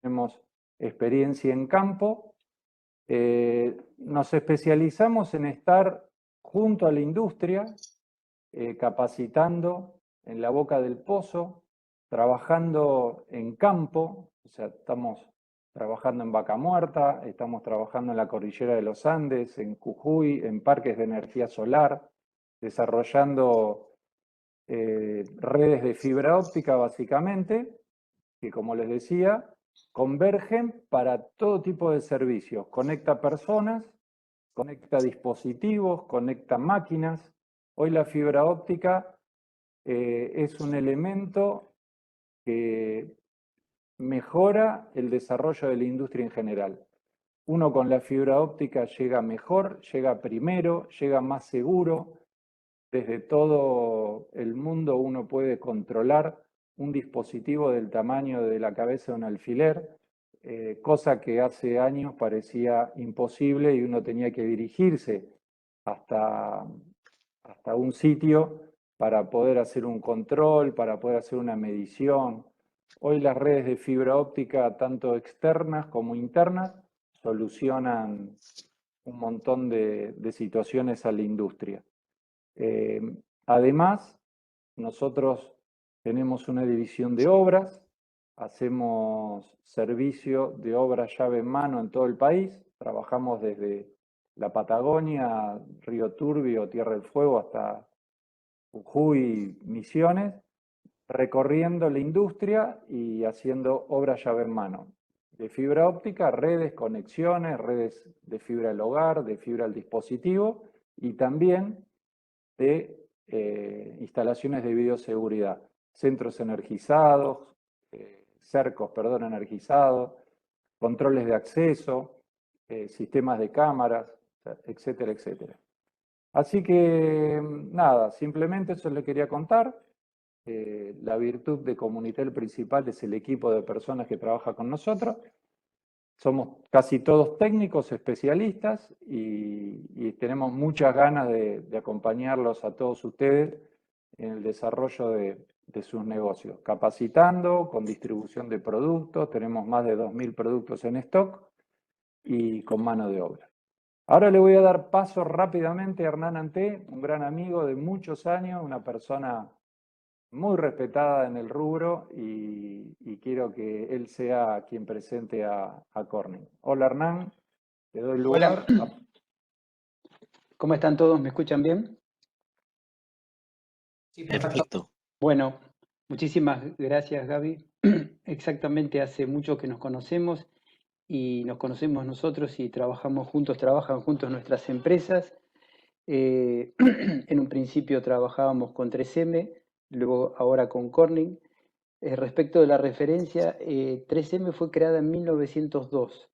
tenemos experiencia en campo. Nos especializamos en estar junto a la industria, capacitando en la boca del pozo, trabajando en campo, o sea, estamos trabajando en Vaca Muerta, estamos trabajando en la cordillera de los Andes, en Jujuy, en parques de energía solar, desarrollando redes de fibra óptica básicamente, que como les decía, convergen para todo tipo de servicios. Conecta personas, conecta dispositivos, conecta máquinas. Hoy la fibra óptica es un elemento que mejora el desarrollo de la industria en general. Uno con la fibra óptica llega mejor, llega primero, llega más seguro. Desde todo el mundo uno puede controlar un dispositivo del tamaño de la cabeza de un alfiler, cosa que hace años parecía imposible y uno tenía que dirigirse hasta un sitio para poder hacer un control, para poder hacer una medición. Hoy las redes de fibra óptica, tanto externas como internas, solucionan un montón de situaciones a la industria. Además, nosotros tenemos una división de obras, hacemos servicio de obra llave en mano en todo el país, trabajamos desde la Patagonia, Río Turbio, Tierra del Fuego, hasta Jujuy, Misiones, recorriendo la industria y haciendo obra llave en mano. De fibra óptica, redes, conexiones, redes de fibra al hogar, de fibra al dispositivo y también de instalaciones de bioseguridad, centros energizados, cercos, perdón, energizados, controles de acceso, sistemas de cámaras, etcétera, etcétera. Así que nada, simplemente eso le quería contar. La virtud de Comunitel principal es el equipo de personas que trabaja con nosotros. Somos casi todos técnicos, especialistas y tenemos muchas ganas de acompañarlos a todos ustedes en el desarrollo de sus negocios, capacitando, con distribución de productos, tenemos más de 2.000 productos en stock y con mano de obra. Ahora le voy a dar paso rápidamente a Hernán Anté, un gran amigo de muchos años, una persona muy respetada en el rubro y quiero que él sea quien presente a Corning. Hola Hernán, te doy lugar. Hola, ¿cómo están todos? ¿Me escuchan bien? Sí, perfecto. Bueno, muchísimas gracias Gaby. Exactamente hace mucho que nos conocemos y nos conocemos nosotros y trabajamos juntos, trabajan juntos nuestras empresas. En un principio trabajábamos con 3M, luego ahora con Corning. Respecto de la referencia, 3M fue creada en 1902,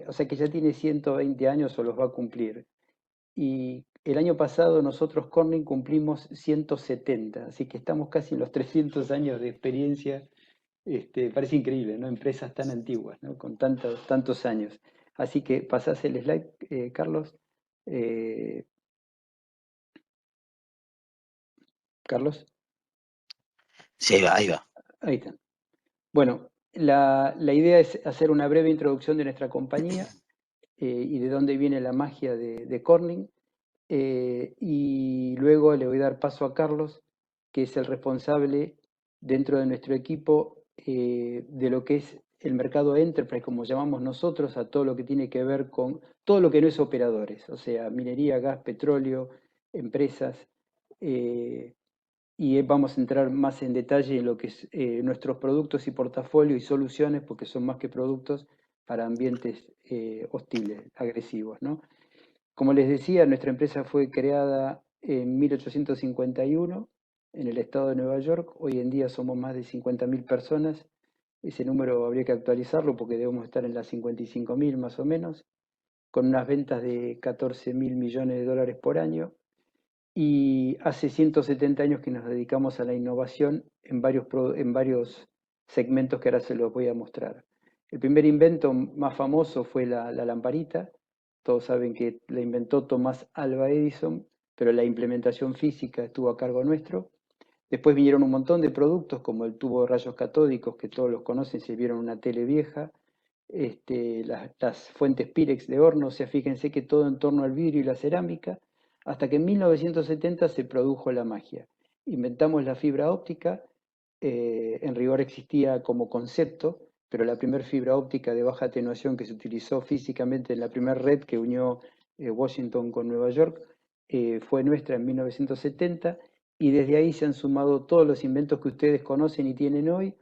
o sea que ya tiene 120 años o los va a cumplir. Y el año pasado nosotros, Corning, cumplimos 170, así que estamos casi en los 300 años de experiencia. Parece increíble, ¿no? Empresas tan antiguas, ¿no? Con tantos años. Así que pasás el slide, Carlos. Carlos. Sí, ahí va. Ahí está. Bueno, la idea es hacer una breve introducción de nuestra compañía y de dónde viene la magia de Corning. Y luego le voy a dar paso a Carlos, que es el responsable dentro de nuestro equipo de lo que es el mercado enterprise, como llamamos nosotros, a todo lo que tiene que ver con todo lo que no es operadores, o sea, minería, gas, petróleo, empresas. Y vamos a entrar más en detalle en lo que es nuestros productos y portafolio y soluciones, porque son más que productos para ambientes hostiles, agresivos, ¿no? Como les decía, nuestra empresa fue creada en 1851 en el estado de Nueva York. Hoy en día somos más de 50.000 personas. Ese número habría que actualizarlo porque debemos estar en las 55.000 más o menos, con unas ventas de 14.000 millones de dólares por año. Y hace 170 años que nos dedicamos a la innovación en varios segmentos que ahora se los voy a mostrar. El primer invento más famoso fue la lamparita. Todos saben que la inventó Thomas Alva Edison, pero la implementación física estuvo a cargo nuestro. Después vinieron un montón de productos como el tubo de rayos catódicos, que todos los conocen si vieron una tele vieja, las fuentes Pyrex de horno, o sea, fíjense que todo en torno al vidrio y la cerámica, hasta que en 1970 se produjo la magia. Inventamos la fibra óptica, en rigor existía como concepto, pero la primera fibra óptica de baja atenuación que se utilizó físicamente en la primera red que unió Washington con Nueva York fue nuestra en 1970 y desde ahí se han sumado todos los inventos que ustedes conocen y tienen hoy,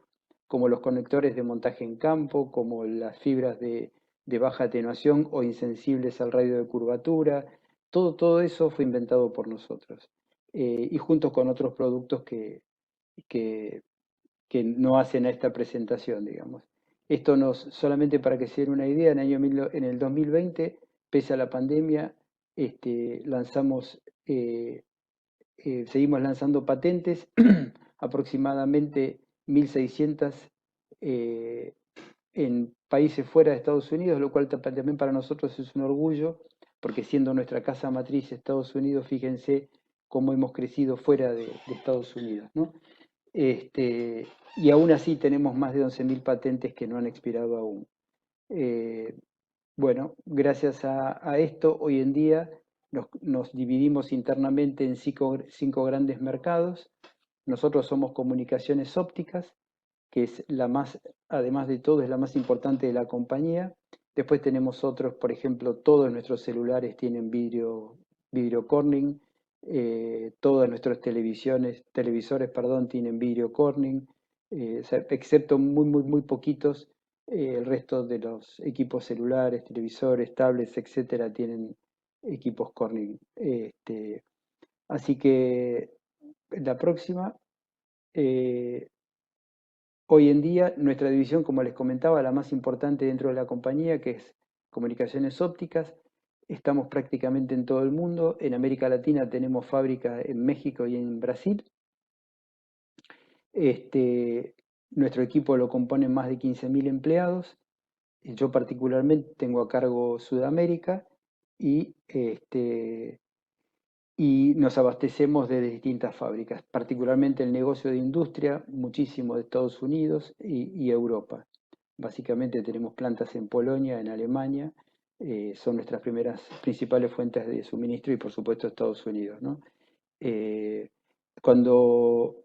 como los conectores de montaje en campo, como las fibras de baja atenuación o insensibles al radio de curvatura. Todo eso fue inventado por nosotros y junto con otros productos que, que no hacen a esta presentación, digamos. Esto solamente para que se den una idea, en el 2020, pese a la pandemia, seguimos lanzando patentes, aproximadamente 1.600 eh, en países fuera de Estados Unidos, lo cual también para nosotros es un orgullo, porque siendo nuestra casa matriz Estados Unidos, fíjense cómo hemos crecido fuera de Estados Unidos, ¿no? Y aún así tenemos más de 11.000 patentes que no han expirado aún. Bueno, gracias a esto, hoy en día nos dividimos internamente en cinco grandes mercados. Nosotros somos comunicaciones ópticas, que es la más, además de todo, es la más importante de la compañía. Después tenemos otros, por ejemplo, todos nuestros celulares tienen vidrio Corning, todos nuestros televisores, tienen vidrio Corning, o sea, excepto muy poquitos, el resto de los equipos celulares, televisores, tablets, etcétera, tienen equipos Corning. Así que la próxima. Hoy en día, nuestra división, como les comentaba, la más importante dentro de la compañía, que es comunicaciones ópticas, estamos prácticamente en todo el mundo. En América Latina tenemos fábrica en México y en Brasil. Nuestro equipo lo componen más de 15.000 empleados. Yo particularmente tengo a cargo Sudamérica y nos abastecemos de distintas fábricas, particularmente el negocio de industria, muchísimo de Estados Unidos y Europa. Básicamente tenemos plantas en Polonia, en Alemania, son nuestras principales fuentes de suministro y por supuesto Estados Unidos, ¿no? Cuando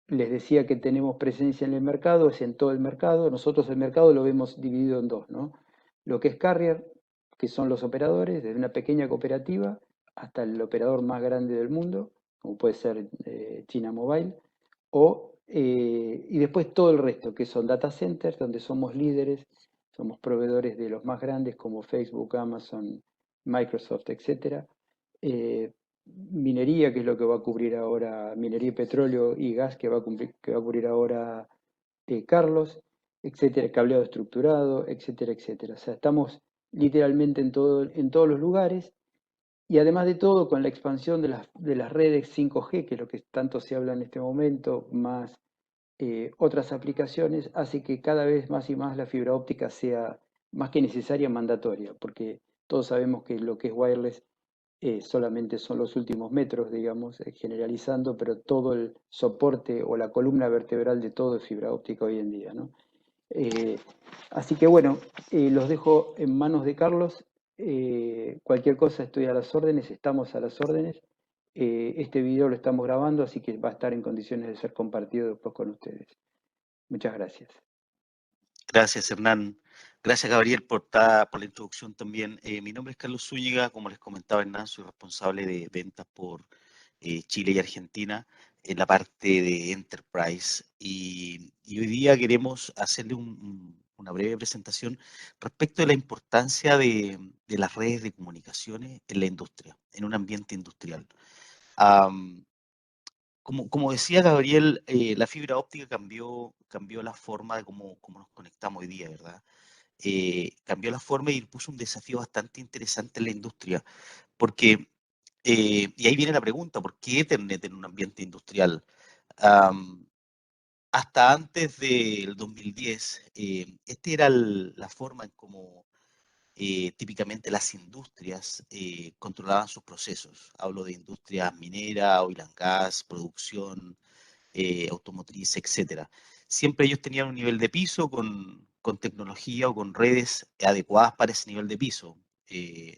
les decía que tenemos presencia en el mercado, es en todo el mercado. Nosotros el mercado lo vemos dividido en dos, ¿no? Lo que es carrier, que son los operadores, desde una pequeña cooperativa hasta el operador más grande del mundo, como puede ser China Mobile, y después todo el resto, que son data centers, donde somos líderes, somos proveedores de los más grandes como Facebook, Amazon, Microsoft, etc. Minería, que es lo que va a cubrir ahora, minería y petróleo y gas, que va a cubrir ahora Carlos, etcétera, cableado estructurado, etcétera, etcétera. O sea, estamos literalmente en todos los lugares. Y además de todo, con la expansión de las redes 5G, que es lo que tanto se habla en este momento, más otras aplicaciones, hace que cada vez más y más la fibra óptica sea más que necesaria, mandatoria, porque todos sabemos que lo que es wireless solamente son los últimos metros, digamos, generalizando, pero todo el soporte o la columna vertebral de todo es fibra óptica hoy en día, ¿no? Así que bueno, los dejo en manos de Carlos. Cualquier cosa estoy a las órdenes, estamos a las órdenes. Este video lo estamos grabando, así que va a estar en condiciones de ser compartido después con ustedes. Muchas gracias. Gracias, Hernán. Gracias, Gabriel, por la introducción también. Mi nombre es Carlos Zúñiga, como les comentaba Hernán, soy responsable de ventas por Chile y Argentina en la parte de Enterprise. Y hoy día queremos hacerle una breve presentación respecto de la importancia de las redes de comunicaciones en la industria, en un ambiente industrial. Como decía Gabriel, la fibra óptica cambió la forma de cómo nos conectamos hoy día, ¿verdad? Cambió la forma y puso un desafío bastante interesante en la industria, porque, y ahí viene la pregunta, ¿por qué Ethernet en un ambiente industrial? Hasta antes del 2010, esta era la forma en cómo típicamente las industrias controlaban sus procesos. Hablo de industria minera, oil and gas, producción, automotriz, etcétera. Siempre ellos tenían un nivel de piso con tecnología o con redes adecuadas para ese nivel de piso.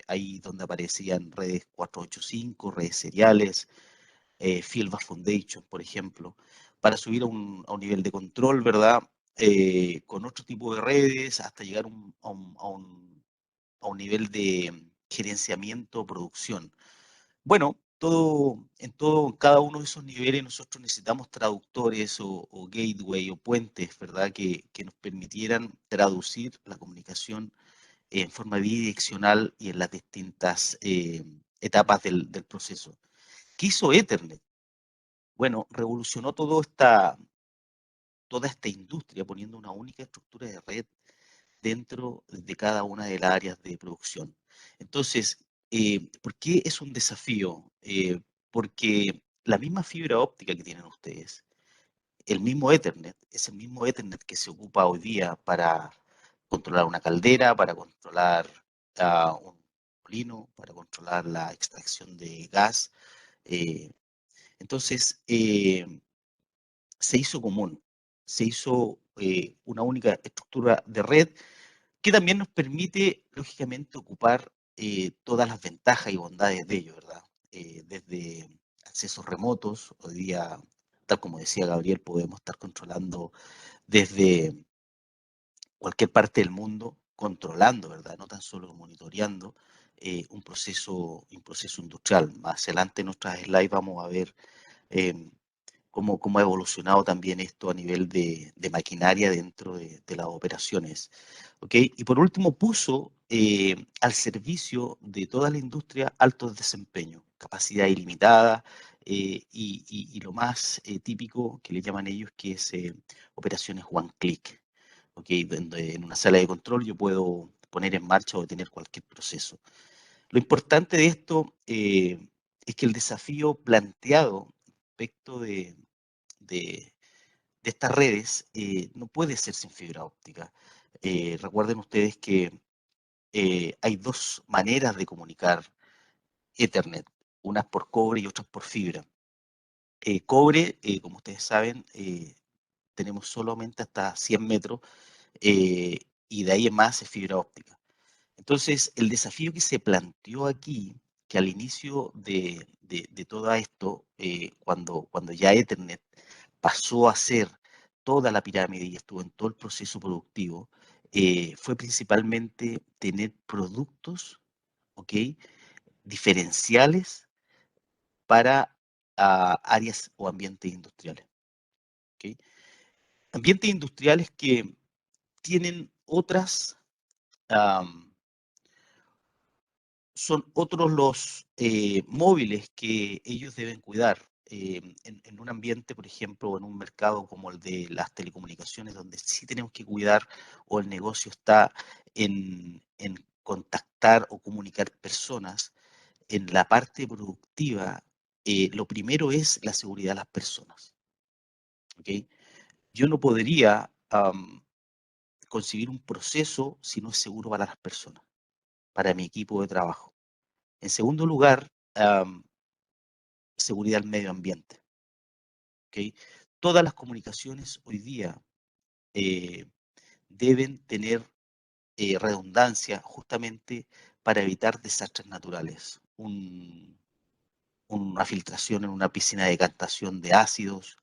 Ahí donde aparecían redes 485, redes seriales, Fieldbus Foundation, por ejemplo, para subir a un nivel de control, ¿verdad? Con otro tipo de redes, hasta llegar a un nivel de gerenciamiento, producción. Bueno, en cada uno de esos niveles nosotros necesitamos traductores o gateway o puentes, ¿verdad? Que nos permitieran traducir la comunicación en forma bidireccional y en las distintas etapas del proceso. ¿Qué hizo Ethernet? Bueno, revolucionó toda esta industria poniendo una única estructura de red dentro de cada una de las áreas de producción. Entonces, ¿por qué es un desafío? Porque la misma fibra óptica que tienen ustedes, el mismo Ethernet, es el mismo Ethernet que se ocupa hoy día para controlar una caldera, para controlar un molino, para controlar la extracción de gas. Entonces, se hizo común, se hizo una única estructura de red que también nos permite, lógicamente, ocupar todas las ventajas y bondades de ello, ¿verdad? Desde accesos remotos, hoy día, tal como decía Gabriel, podemos estar controlando desde cualquier parte del mundo, controlando, ¿verdad? No tan solo monitoreando un proceso industrial. Más adelante en nuestras slides vamos a ver cómo ha evolucionado también esto a nivel de maquinaria dentro de las operaciones. ¿Okay? Y por último, puso al servicio de toda la industria altos desempeño, capacidad ilimitada y lo más típico que le llaman ellos, que es operaciones one click. ¿Okay? Donde en una sala de control yo puedo poner en marcha o detener cualquier proceso. Lo importante de esto es que el desafío planteado respecto de estas redes no puede ser sin fibra óptica. Recuerden ustedes que hay dos maneras de comunicar Ethernet, unas por cobre y otras por fibra. Cobre, como ustedes saben, tenemos solamente hasta 100 metros y de ahí en más es fibra óptica. Entonces, el desafío que se planteó aquí, que al inicio de todo esto, cuando ya Ethernet pasó a ser toda la pirámide y estuvo en todo el proceso productivo, fue principalmente tener productos, ¿ok? Diferenciales para áreas o ambientes industriales. ¿Okay? Ambientes industriales que tienen son otros los móviles que ellos deben cuidar. En un ambiente, por ejemplo, en un mercado como el de las telecomunicaciones, donde sí tenemos que cuidar o el negocio está en contactar o comunicar personas, en la parte productiva, lo primero es la seguridad de las personas. ¿Okay? Yo no podría concebir un proceso si no es seguro para las personas, para mi equipo de trabajo. En segundo lugar, seguridad del medio ambiente. ¿Okay? Todas las comunicaciones hoy día deben tener redundancia justamente para evitar desastres naturales. Una filtración en una piscina de decantación de ácidos,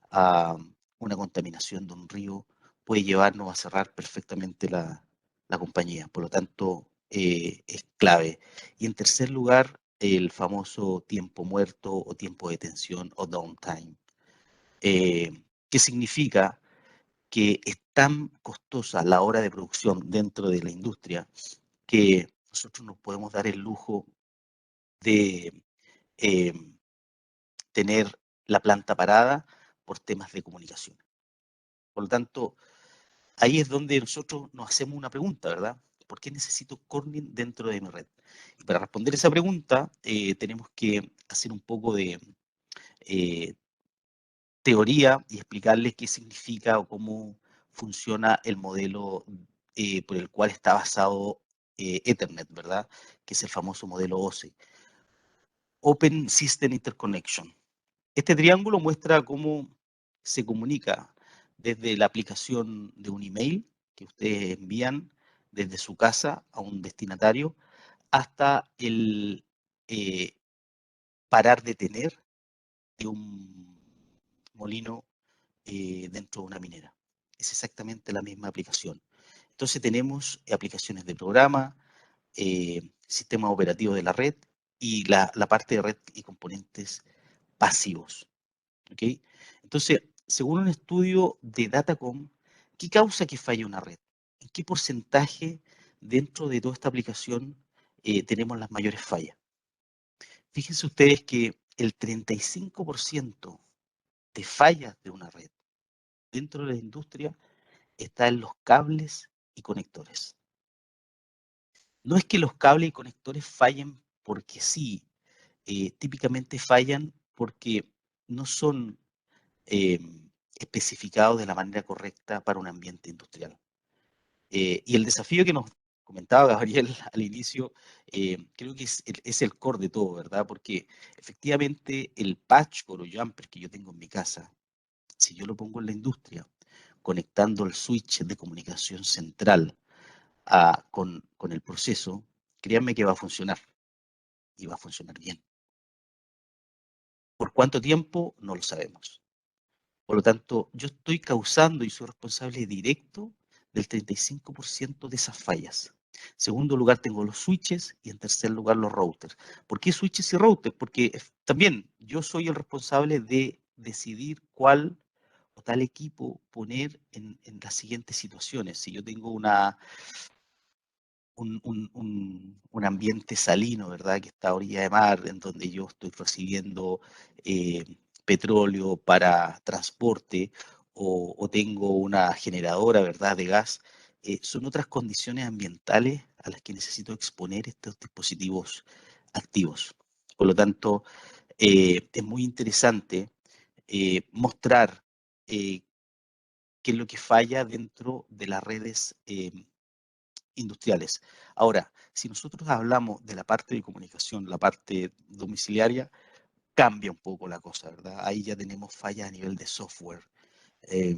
una contaminación de un río, puede llevarnos a cerrar perfectamente la compañía. Por lo tanto, es clave. Y en tercer lugar, el famoso tiempo muerto o tiempo de detención o downtime. ¿Qué significa? Que es tan costosa la hora de producción dentro de la industria que nosotros nos podemos dar el lujo de tener la planta parada por temas de comunicación. Por lo tanto, ahí es donde nosotros nos hacemos una pregunta, ¿verdad? ¿Por qué necesito Corning dentro de mi red? Y para responder esa pregunta, tenemos que hacer un poco de teoría y explicarles qué significa o cómo funciona el modelo por el cual está basado Ethernet, ¿verdad? Que es el famoso modelo OSI. Open System Interconnection. Este triángulo muestra cómo se comunica desde la aplicación de un email que ustedes envían desde su casa a un destinatario hasta el parar de tener de un molino dentro de una minera. Es exactamente la misma aplicación. Entonces tenemos aplicaciones de programa, sistemas operativos de la red y la parte de red y componentes pasivos. ¿Okay? Entonces, según un estudio de Datacom, ¿qué causa que falle una red? ¿En qué porcentaje dentro de toda esta aplicación tenemos las mayores fallas? Fíjense ustedes que el 35% de fallas de una red dentro de la industria está en los cables y conectores. No es que los cables y conectores fallen porque sí, típicamente fallan porque no son especificados de la manera correcta para un ambiente industrial. Y el desafío que nos comentaba Gabriel al inicio, creo que es el core de todo, ¿verdad? Porque efectivamente el patch o jumper que yo tengo en mi casa, si yo lo pongo en la industria, conectando el switch de comunicación central con el proceso, créanme que va a funcionar y va a funcionar bien. ¿Por cuánto tiempo? No lo sabemos. Por lo tanto, yo estoy causando y soy responsable directo del 35% de esas fallas. En segundo lugar, tengo los switches y en tercer lugar, los routers. ¿Por qué switches y routers? Porque también yo soy el responsable de decidir cuál o tal equipo poner en las siguientes situaciones. Si yo tengo un ambiente salino, ¿verdad? Que está a orilla de mar, en donde yo estoy recibiendo petróleo para transporte o tengo una generadora, ¿verdad? De gas. Son otras condiciones ambientales a las que necesito exponer estos dispositivos activos. Por lo tanto, es muy interesante mostrar qué es lo que falla dentro de las redes industriales. Ahora, si nosotros hablamos de la parte de comunicación, la parte domiciliaria, cambia un poco la cosa, ¿verdad? Ahí ya tenemos fallas a nivel de software eh,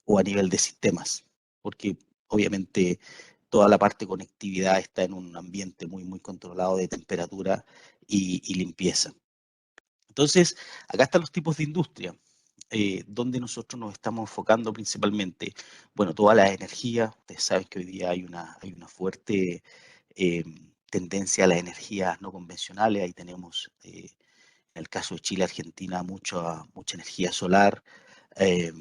o a nivel de sistemas, porque obviamente toda la parte de conectividad está en un ambiente muy, muy controlado de temperatura y limpieza. Entonces, acá están los tipos de industria. Donde nosotros nos estamos enfocando principalmente, bueno, toda la energía, ustedes saben que hoy día hay una fuerte tendencia a las energías no convencionales, ahí tenemos, en el caso de Chile, Argentina, mucha energía solar, eh,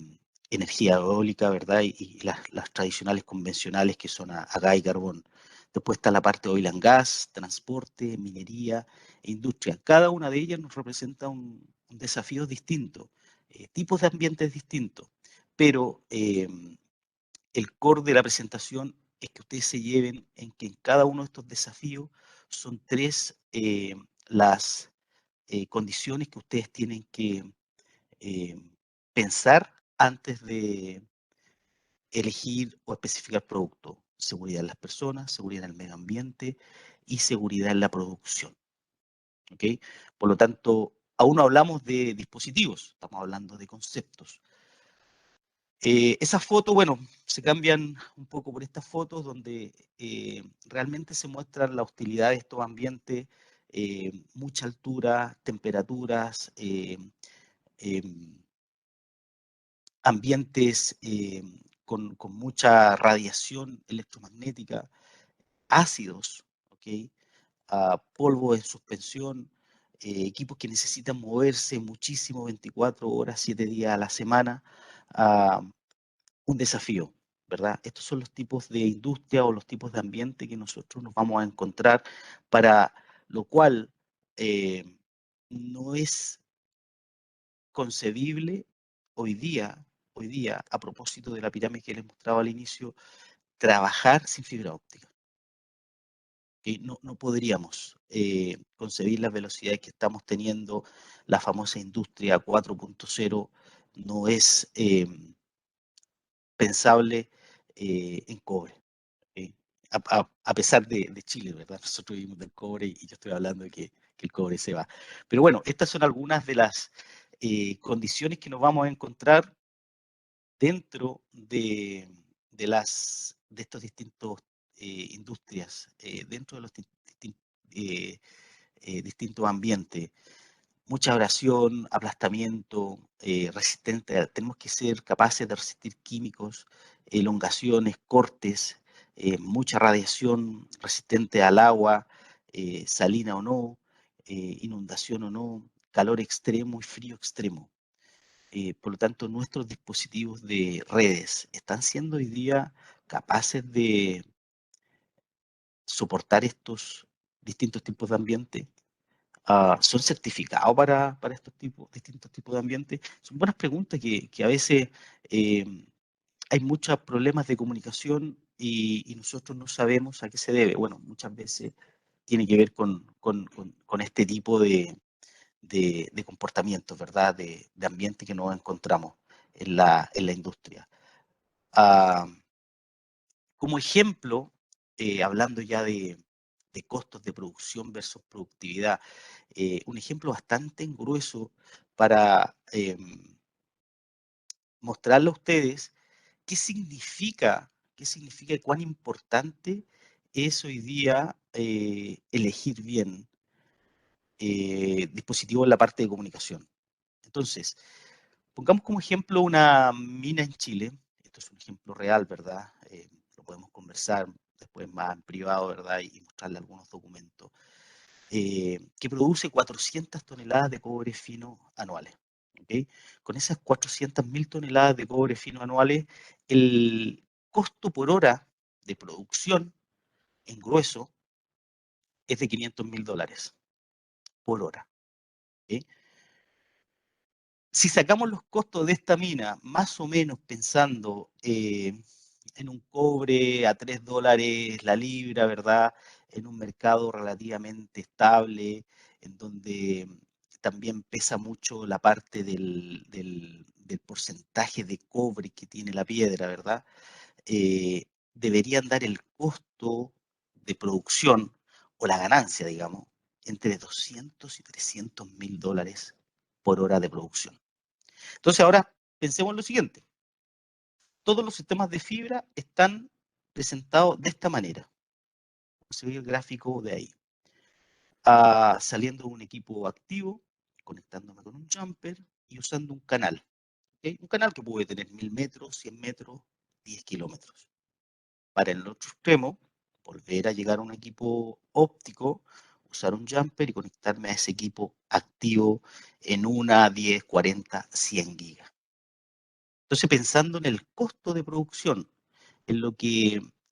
energía eólica, ¿verdad? Y las tradicionales convencionales que son a gas y carbón. Después está la parte de oil and gas, transporte, minería e industria. Cada una de ellas nos representa un desafío distinto. Tipos de ambientes distintos, pero el core de la presentación es que ustedes se lleven en que en cada uno de estos desafíos son tres las condiciones que ustedes tienen que pensar antes de elegir o especificar producto. Seguridad en las personas, seguridad en el medio ambiente y seguridad en la producción. ¿Okay? Por lo tanto, aún no hablamos de dispositivos, estamos hablando de conceptos. Esas fotos, bueno, se cambian un poco por estas fotos donde realmente se muestra la hostilidad de estos ambientes, mucha altura, temperaturas, ambientes con mucha radiación electromagnética, ácidos, ¿okay? Polvo en suspensión, equipos que necesitan moverse muchísimo 24 horas, 7 días a la semana, un desafío, ¿verdad? Estos son los tipos de industria o los tipos de ambiente que nosotros nos vamos a encontrar, para lo cual no es concebible hoy día, a propósito de la pirámide que les mostraba al inicio, trabajar sin fibra óptica. ¿Okay? No podríamos concebir las velocidades que estamos teniendo. La famosa industria 4.0 no es pensable en cobre. ¿Okay? A pesar de Chile, ¿verdad? Nosotros vivimos del cobre y yo estoy hablando de que el cobre se va. Pero bueno, estas son algunas de las condiciones que nos vamos a encontrar dentro de estos distintos industrias, dentro de los distintos ambientes. Mucha abrasión, aplastamiento, resistente. Tenemos que ser capaces de resistir químicos, elongaciones, cortes, mucha radiación resistente al agua, salina o no, inundación o no, calor extremo y frío extremo. Por lo tanto, nuestros dispositivos de redes están siendo hoy día capaces de soportar estos distintos tipos de ambiente. ¿Son certificados para estos distintos tipos de ambientes? Son buenas preguntas que a veces hay muchos problemas de comunicación y nosotros no sabemos a qué se debe. Bueno, muchas veces tiene que ver con este tipo de comportamientos, ¿verdad? De ambiente que nos encontramos en la industria. Como ejemplo, hablando ya de costos de producción versus productividad, un ejemplo bastante grueso para mostrarle a ustedes qué significa y cuán importante es hoy día elegir bien dispositivos en la parte de comunicación. Entonces, pongamos como ejemplo una mina en Chile. Esto es un ejemplo real, ¿verdad? Lo podemos conversar después más en privado, ¿verdad? Y mostrarle algunos documentos. Que produce 400 toneladas de cobre fino anuales. ¿Okay? Con esas 400.000 toneladas de cobre fino anuales, el costo por hora de producción en grueso es de $500.000 por hora. ¿Okay? Si sacamos los costos de esta mina, más o menos pensando en un cobre a $3 la libra, ¿verdad? En un mercado relativamente estable, en donde también pesa mucho la parte del porcentaje de cobre que tiene la piedra, ¿verdad? Deberían dar el costo de producción o la ganancia, digamos, entre 200 y $300.000 por hora de producción. Entonces ahora pensemos en lo siguiente. Todos los sistemas de fibra están presentados de esta manera. Se ve el gráfico de ahí. Saliendo de un equipo activo, conectándome con un jumper y usando un canal. ¿Okay? Un canal que puede tener 1000 metros, 100 metros, 10 kilómetros. Para el otro extremo, volver a llegar a un equipo óptico, usar un jumper y conectarme a ese equipo activo en una, 10, 40, 100 gigas. Entonces, pensando en el costo de producción, en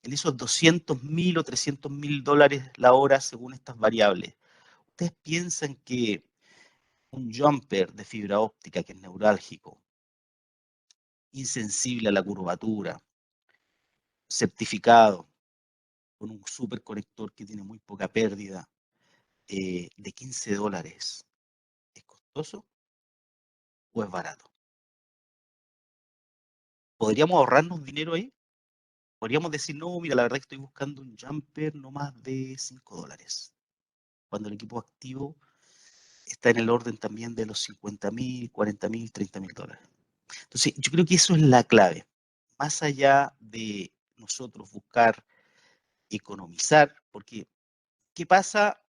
esos 200.000 o $300.000 la hora según estas variables, ¿ustedes piensan que un jumper de fibra óptica que es neurálgico, insensible a la curvatura, certificado, con un superconector que tiene muy poca pérdida, de $15, es costoso o es barato? ¿Podríamos ahorrarnos dinero ahí? Podríamos decir, no, mira, la verdad que estoy buscando un jumper no más de $5, cuando el equipo activo está en el orden también de los 50.000, 40.000, $30.000. Entonces, yo creo que eso es la clave. Más allá de nosotros buscar economizar, porque ¿qué pasa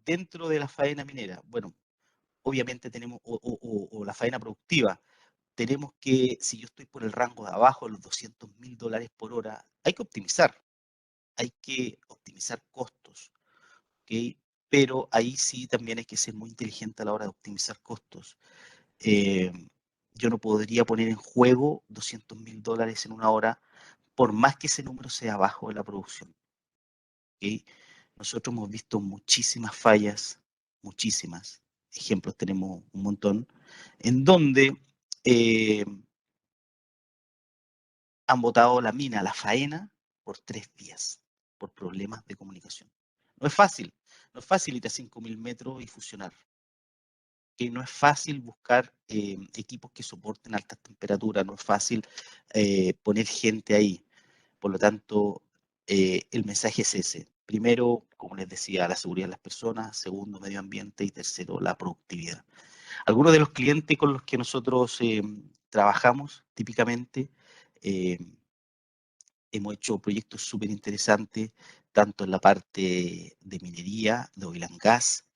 dentro de la faena minera? Bueno, obviamente tenemos, o la faena productiva, tenemos que, si yo estoy por el rango de abajo de los $200.000 por hora, hay que optimizar costos, ¿ok? Pero ahí sí también hay que ser muy inteligente a la hora de optimizar costos. Yo no podría poner en juego $200.000 en una hora, por más que ese número sea bajo de la producción. ¿Okay? Nosotros hemos visto muchísimas fallas, muchísimas. Ejemplos tenemos un montón, en donde han botado la mina, la faena, por 3 días, por problemas de comunicación. No es fácil ir a 5.000 metros y fusionar. Que no es fácil buscar equipos que soporten altas temperaturas, no es fácil poner gente ahí. Por lo tanto, el mensaje es ese. Primero, como les decía, la seguridad de las personas. Segundo, medio ambiente. Y tercero, la productividad. Algunos de los clientes con los que nosotros trabajamos típicamente, hemos hecho proyectos súper interesantes, tanto en la parte de minería, de oil and gas,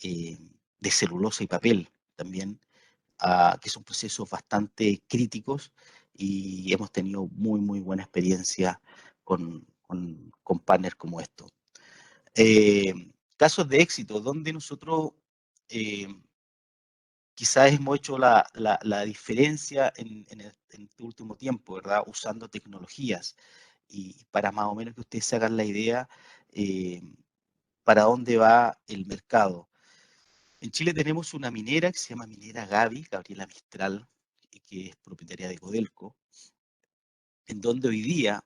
de celulosa y papel también, que son procesos bastante críticos y hemos tenido muy buena experiencia con partners como estos. Casos de éxito, donde nosotros quizás hemos hecho la diferencia en este último tiempo, ¿verdad? Usando tecnologías. Y para más o menos que ustedes se hagan la idea para dónde va el mercado. En Chile tenemos una minera que se llama Minera Gaby, Gabriela Mistral, que es propietaria de Codelco, en donde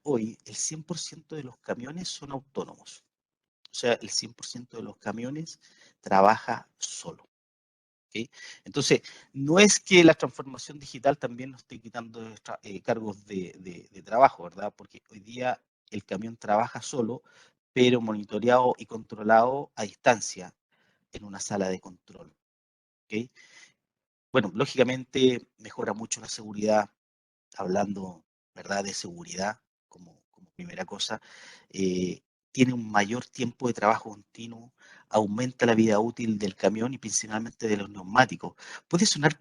hoy, el 100% de los camiones son autónomos. O sea, el 100% de los camiones trabaja solo. ¿Okay? Entonces, no es que la transformación digital también nos esté quitando cargos de trabajo, ¿verdad? Porque hoy día el camión trabaja solo, pero monitoreado y controlado a distancia en una sala de control. ¿Okay? Bueno, lógicamente mejora mucho la seguridad, hablando, ¿verdad?, de seguridad como primera cosa. Tiene un mayor tiempo de trabajo continuo, aumenta la vida útil del camión y principalmente de los neumáticos. Puede sonar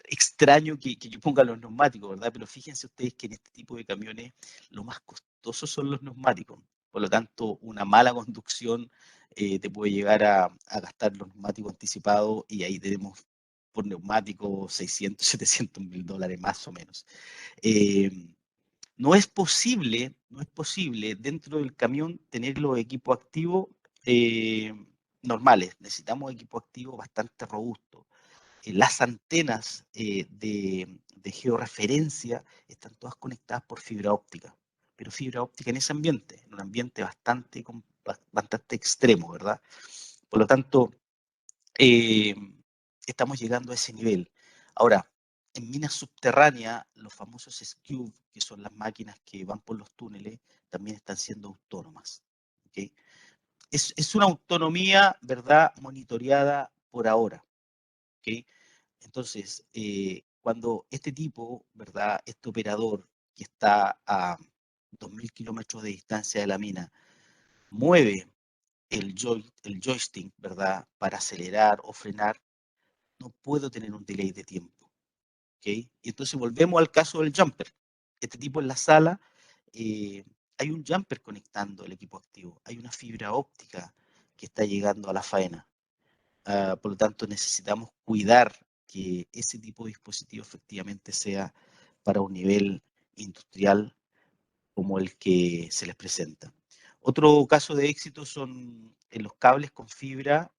extraño que yo ponga los neumáticos, ¿verdad? Pero fíjense ustedes que en este tipo de camiones lo más costoso son los neumáticos. Por lo tanto, una mala conducción te puede llegar a gastar los neumáticos anticipados y ahí tenemos por neumático 600, 700 mil dólares más o menos. No es posible dentro del camión tener los equipos activos normales. Necesitamos equipos activos bastante robustos. Las antenas de georreferencia están todas conectadas por fibra óptica, pero fibra óptica en ese ambiente, en un ambiente bastante extremo, ¿verdad? Por lo tanto, estamos llegando a ese nivel. Ahora, en minas subterráneas, los famosos SCUBE, que son las máquinas que van por los túneles, también están siendo autónomas. ¿Okay? Es una autonomía, ¿verdad?, monitoreada por ahora. ¿Okay? Entonces, cuando este tipo, ¿verdad?, este operador que está a 2.000 kilómetros de distancia de la mina, mueve el joystick, ¿verdad?, para acelerar o frenar, no puedo tener un delay de tiempo. ¿Okay? Y entonces volvemos al caso del jumper. Este tipo en la sala, hay un jumper conectando el equipo activo, hay una fibra óptica que está llegando a la faena. Por lo tanto, necesitamos cuidar que ese tipo de dispositivo efectivamente sea para un nivel industrial como el que se les presenta. Otro caso de éxito son en los cables con fibra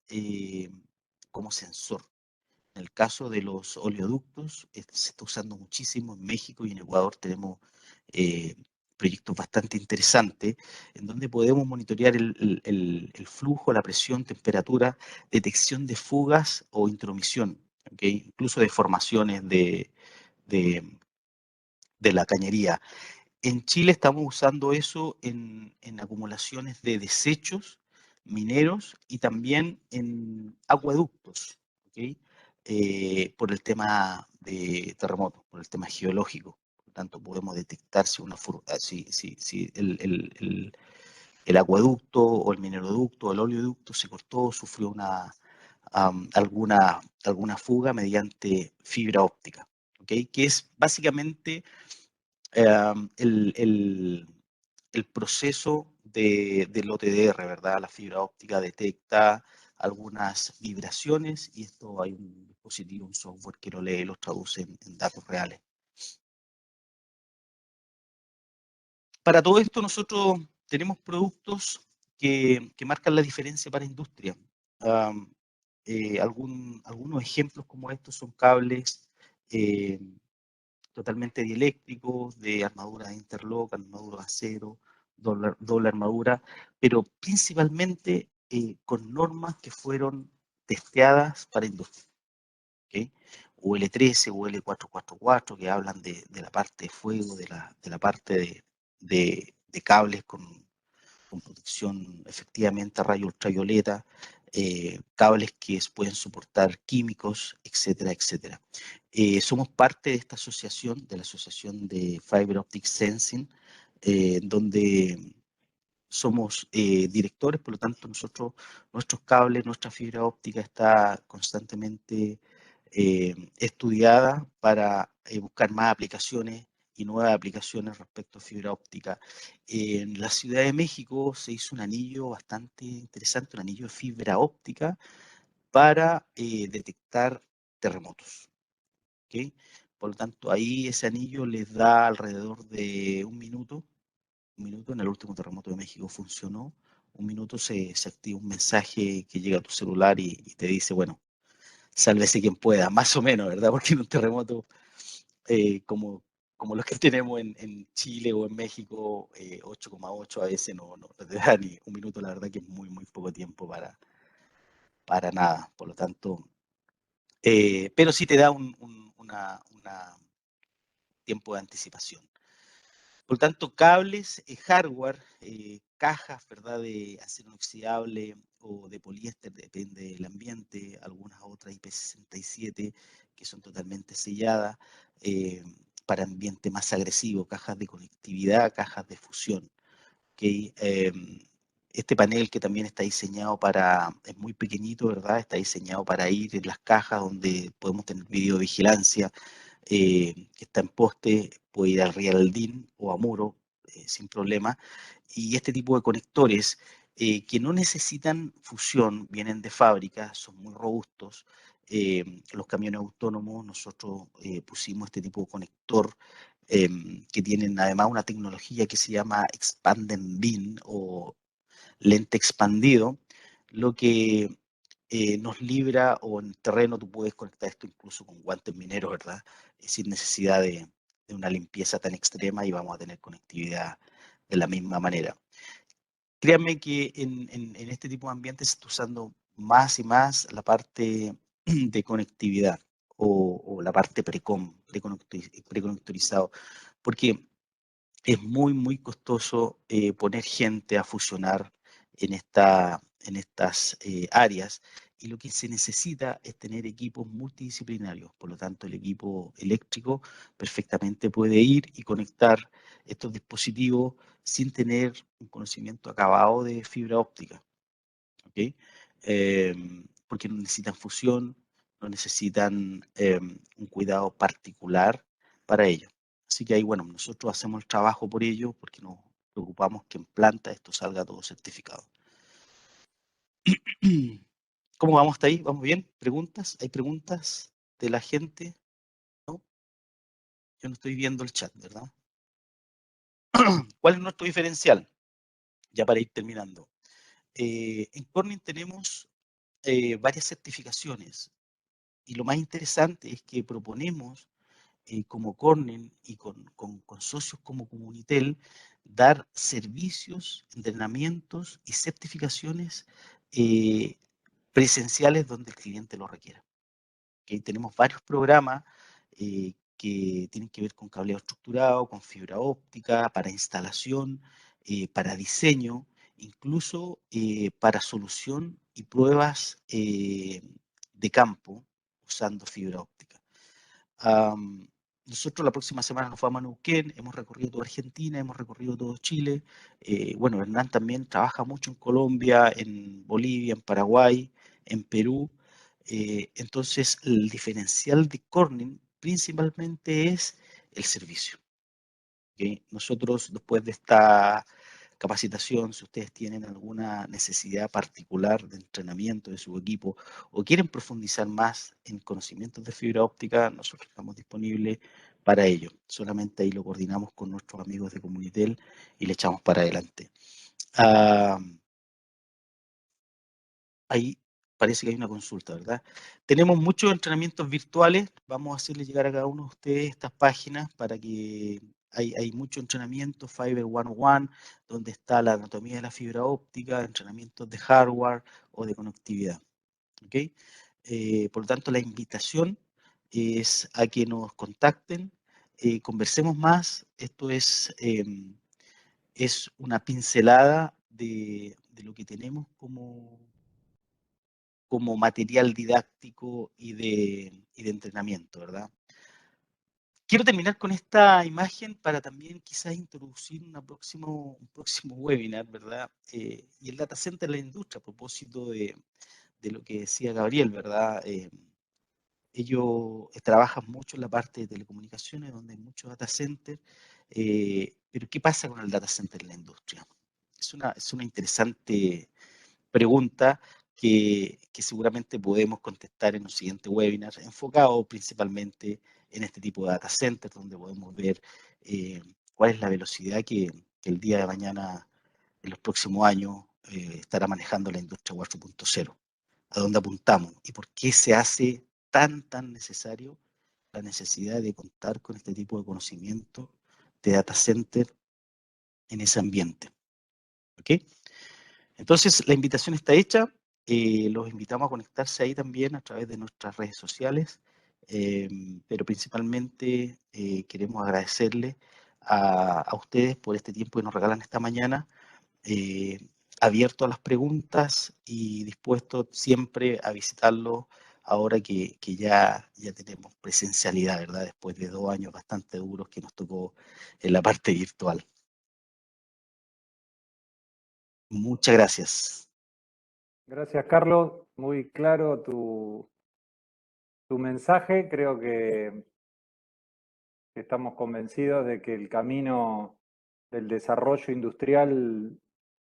como sensor. En el caso de los oleoductos, se está usando muchísimo en México y en Ecuador tenemos proyectos bastante interesantes en donde podemos monitorear el flujo, la presión, temperatura, detección de fugas o intromisión, ¿okay? Incluso de formaciones de la cañería. En Chile estamos usando eso en acumulaciones de desechos mineros y también en acueductos, ¿okay? Por el tema de terremotos, por el tema geológico. Por lo tanto, podemos detectar si el acueducto o el mineroducto o el oleoducto se cortó, sufrió alguna fuga mediante fibra óptica, ¿okay? Que es básicamente el proceso del OTDR, ¿verdad? La fibra óptica detecta algunas vibraciones y esto hay un dispositivo, un software que lo lee y los traduce en datos reales. Para todo esto nosotros tenemos productos que marcan la diferencia para industria. Algunos ejemplos como estos son cables totalmente dieléctricos, de armadura de interlock, armadura de acero, doble armadura, pero principalmente con normas que fueron testeadas para industria. ¿Okay? UL13, UL444, que hablan de la parte de fuego, de la parte de cables con protección efectivamente a rayos ultravioleta, cables que pueden soportar químicos, etcétera, etcétera. Somos parte de esta asociación, de la Asociación de Fiber Optic Sensing, donde somos directores, por lo tanto nuestros cables, nuestra fibra óptica está constantemente estudiada para buscar más aplicaciones y nuevas aplicaciones respecto a fibra óptica. En la Ciudad de México se hizo un anillo bastante interesante, un anillo de fibra óptica para detectar terremotos. ¿Okay? Por lo tanto, ahí ese anillo les da alrededor de un minuto. En el último terremoto de México funcionó. Un minuto se activa un mensaje que llega a tu celular y te dice, bueno, sálvese quien pueda, más o menos, ¿verdad? Porque en un terremoto como los que tenemos en Chile o en México, 8,8 a veces no te da ni un minuto, la verdad que es muy, muy poco tiempo para nada. Por lo tanto, pero sí te da una tiempo de anticipación. Por lo tanto, cables, hardware, cajas, ¿verdad?, de acero inoxidable o de poliéster, depende del ambiente, algunas otras IP67 que son totalmente selladas, para ambiente más agresivo, cajas de conectividad, cajas de fusión. ¿Okay? Este panel que también está diseñado es muy pequeñito, ¿verdad? Está diseñado para ir en las cajas donde podemos tener videovigilancia, que está en poste, puede ir al Real DIN o a muro sin problema. Y este tipo de conectores que no necesitan fusión, vienen de fábrica, son muy robustos. Los camiones autónomos, nosotros pusimos este tipo de conector que tienen además una tecnología que se llama Expand and Beam o lente expandido, lo que nos libra, o en terreno tú puedes conectar esto incluso con guantes mineros, ¿verdad? Sin necesidad de una limpieza tan extrema y vamos a tener conectividad de la misma manera. Créanme que en este tipo de ambientes se está usando más y más la parte de conectividad o la parte preconectorizado, porque es muy, muy costoso poner gente a fusionar en estas áreas, y lo que se necesita es tener equipos multidisciplinarios. Por lo tanto, el equipo eléctrico perfectamente puede ir y conectar estos dispositivos sin tener un conocimiento acabado de fibra óptica. ¿Okay? Porque no necesitan fusión, no necesitan un cuidado particular para ello. Así que ahí, bueno, nosotros hacemos el trabajo por ello porque nos preocupamos que en planta esto salga todo certificado. ¿Cómo vamos hasta ahí? ¿Vamos bien? ¿Preguntas? ¿Hay preguntas de la gente? ¿No? Yo no estoy viendo el chat, ¿verdad? ¿Cuál es nuestro diferencial? Ya para ir terminando. En Corning tenemos varias certificaciones, y lo más interesante es que proponemos como Corning y con socios como Comunitel, dar servicios, entrenamientos y certificaciones presenciales donde el cliente lo requiera. ¿Okay? Tenemos varios programas que tienen que ver con cableado estructurado, con fibra óptica, para instalación, para diseño, incluso para solución y pruebas de campo usando fibra óptica. Nosotros la próxima semana nos vamos a Neuquén, hemos recorrido toda Argentina, hemos recorrido todo Chile. Bueno, Hernán también trabaja mucho en Colombia, en Bolivia, en Paraguay, en Perú. Entonces, el diferencial de Corning principalmente es el servicio. ¿Okay? Nosotros, después de esta capacitación, si ustedes tienen alguna necesidad particular de entrenamiento de su equipo o quieren profundizar más en conocimientos de fibra óptica, nosotros estamos disponibles para ello. Solamente ahí lo coordinamos con nuestros amigos de Comunitel y le echamos para adelante. Ahí parece que hay una consulta, ¿verdad? Tenemos muchos entrenamientos virtuales. Vamos a hacerle llegar a cada uno de ustedes estas páginas para que hay mucho entrenamiento, Fiber 101, donde está la anatomía de la fibra óptica, entrenamientos de hardware o de conectividad. ¿Okay? Por lo tanto, la invitación es a que nos contacten, conversemos más. Esto es una pincelada de lo que tenemos como como material didáctico y de entrenamiento, ¿verdad? Quiero terminar con esta imagen para también quizás introducir un próximo webinar, ¿verdad? Y el data center en la industria, a propósito de lo que decía Gabriel, ¿verdad? Ellos trabajan mucho en la parte de telecomunicaciones, donde hay muchos data centers, pero ¿qué pasa con el data center en la industria? Es una interesante pregunta que seguramente podemos contestar en un siguiente webinar, enfocado principalmente en este tipo de data centers, donde podemos ver cuál es la velocidad que el día de mañana, en los próximos años, estará manejando la industria 4.0, a dónde apuntamos y por qué se hace tan necesario la necesidad de contar con este tipo de conocimiento de data center en ese ambiente. ¿Ok? Entonces, la invitación está hecha. Los invitamos a conectarse ahí también a través de nuestras redes sociales, pero principalmente queremos agradecerle a ustedes por este tiempo que nos regalan esta mañana, abierto a las preguntas y dispuesto siempre a visitarlo ahora que ya tenemos presencialidad, ¿verdad? Después de 2 años bastante duros que nos tocó en la parte virtual. Muchas gracias. Gracias, Carlos. Muy claro tu mensaje. Creo que estamos convencidos de que el camino del desarrollo industrial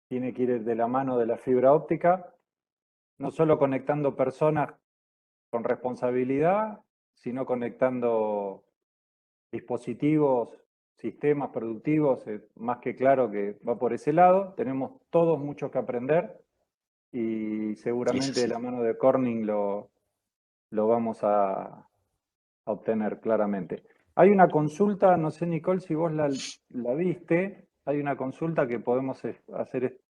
tiene que ir de la mano de la fibra óptica, no solo conectando personas con responsabilidad, sino conectando dispositivos, sistemas productivos. Más que claro que va por ese lado. Tenemos todos mucho que aprender y seguramente de la mano de Corning lo vamos a obtener claramente. Hay una consulta, no sé, Nicole, si vos la viste, hay una consulta que podemos hacer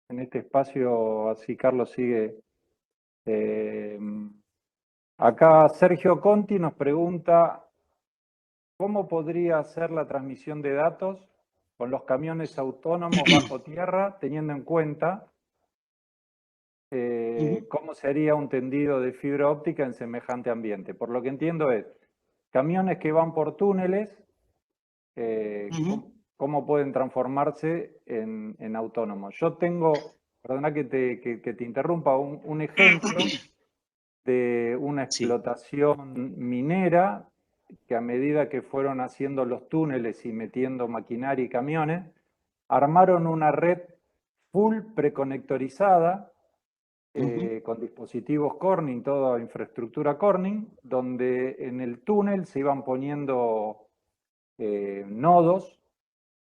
en este espacio, así Carlos sigue. Acá Sergio Conti nos pregunta, ¿cómo podría ser la transmisión de datos con los camiones autónomos bajo tierra, teniendo en cuenta cómo sería un tendido de fibra óptica en semejante ambiente? Por lo que entiendo es, camiones que van por túneles, ¿cómo pueden transformarse en autónomos? Yo tengo, perdona que te interrumpa, un ejemplo de una explotación minera que a medida que fueron haciendo los túneles y metiendo maquinaria y camiones, armaron una red full preconectorizada con dispositivos Corning, toda infraestructura Corning, donde en el túnel se iban poniendo nodos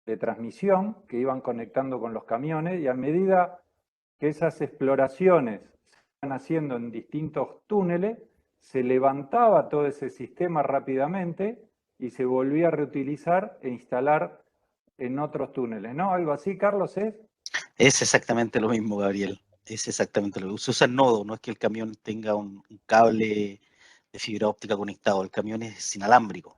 de transmisión que iban conectando con los camiones, y a medida que esas exploraciones se iban haciendo en distintos túneles, se levantaba todo ese sistema rápidamente y se volvía a reutilizar e instalar en otros túneles, ¿no? Algo así, Carlos, ¿es? Es exactamente lo mismo, Gabriel. Es exactamente lo mismo. Se usa el nodo, no es que el camión tenga un cable de fibra óptica conectado, el camión es inalámbrico.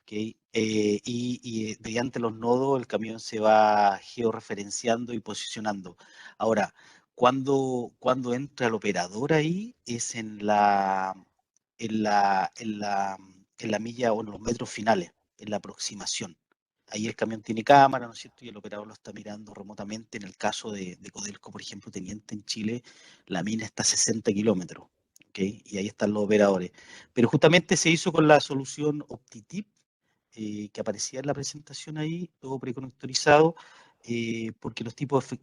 ¿Okay? Y mediante los nodos el camión se va georreferenciando y posicionando. Ahora, cuando entra el operador ahí es en la milla o en los metros finales, en la aproximación. Ahí el camión tiene cámara, ¿no es cierto? Y el operador lo está mirando remotamente. En el caso de Codelco, por ejemplo, Teniente en Chile, la mina está a 60 kilómetros. ¿Okay? Y ahí están los operadores. Pero justamente se hizo con la solución OptiTip, que aparecía en la presentación ahí, todo preconectorizado, porque los tipos,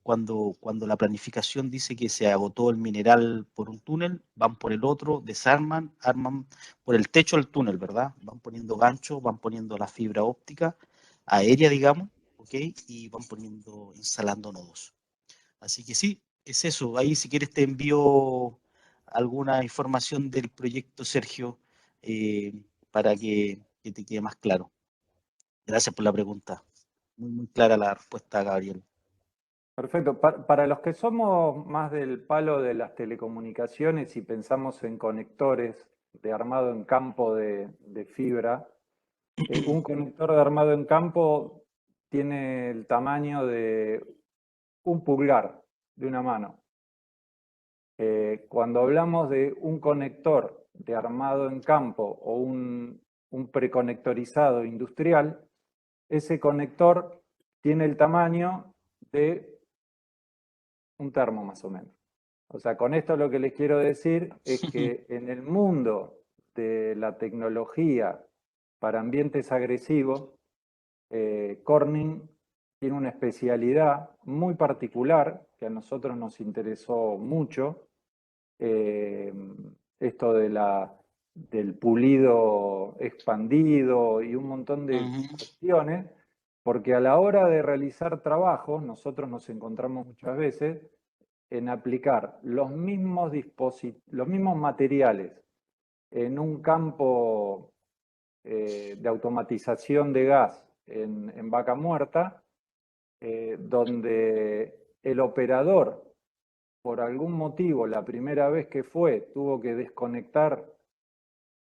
cuando la planificación dice que se agotó el mineral por un túnel, van por el otro, desarman, arman por el techo del túnel, ¿verdad? Van poniendo ganchos, van poniendo la fibra óptica aérea, digamos, ¿ok? Y van instalando nodos. Así que sí, es eso. Ahí si quieres te envío alguna información del proyecto, Sergio, para que te quede más claro. Gracias por la pregunta. Muy clara la respuesta, Gabriel. Perfecto. Para los que somos más del palo de las telecomunicaciones y pensamos en conectores de armado en campo de fibra, un conector de armado en campo tiene el tamaño de un pulgar de una mano. Cuando hablamos de un conector de armado en campo o un preconectorizado industrial, ese conector tiene el tamaño de un termo más o menos. O sea, con esto lo que les quiero decir es que en el mundo de la tecnología para ambientes agresivos, Corning tiene una especialidad muy particular que a nosotros nos interesó mucho, esto del pulido expandido y un montón de cuestiones, porque a la hora de realizar trabajos, nosotros nos encontramos muchas veces en aplicar los mismos materiales en un campo de automatización de gas en Vaca Muerta, donde el operador, por algún motivo, la primera vez que fue, tuvo que desconectar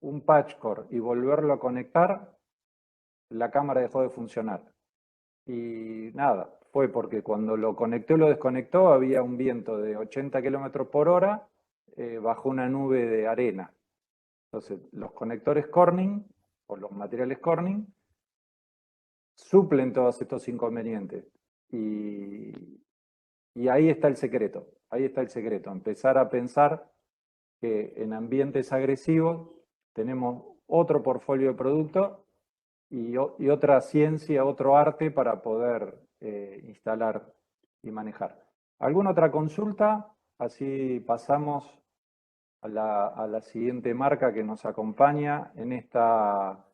un patch core y volverlo a conectar, la cámara dejó de funcionar. Y nada, fue porque cuando lo conectó y lo desconectó había un viento de 80 kilómetros por hora bajo una nube de arena. Entonces, los conectores Corning, o los materiales Corning, suplen todos estos inconvenientes. Y ahí está el secreto, empezar a pensar que en ambientes agresivos tenemos otro portfolio de productos y otra ciencia, otro arte para poder instalar y manejar. ¿Alguna otra consulta? Así pasamos a la siguiente marca que nos acompaña en esta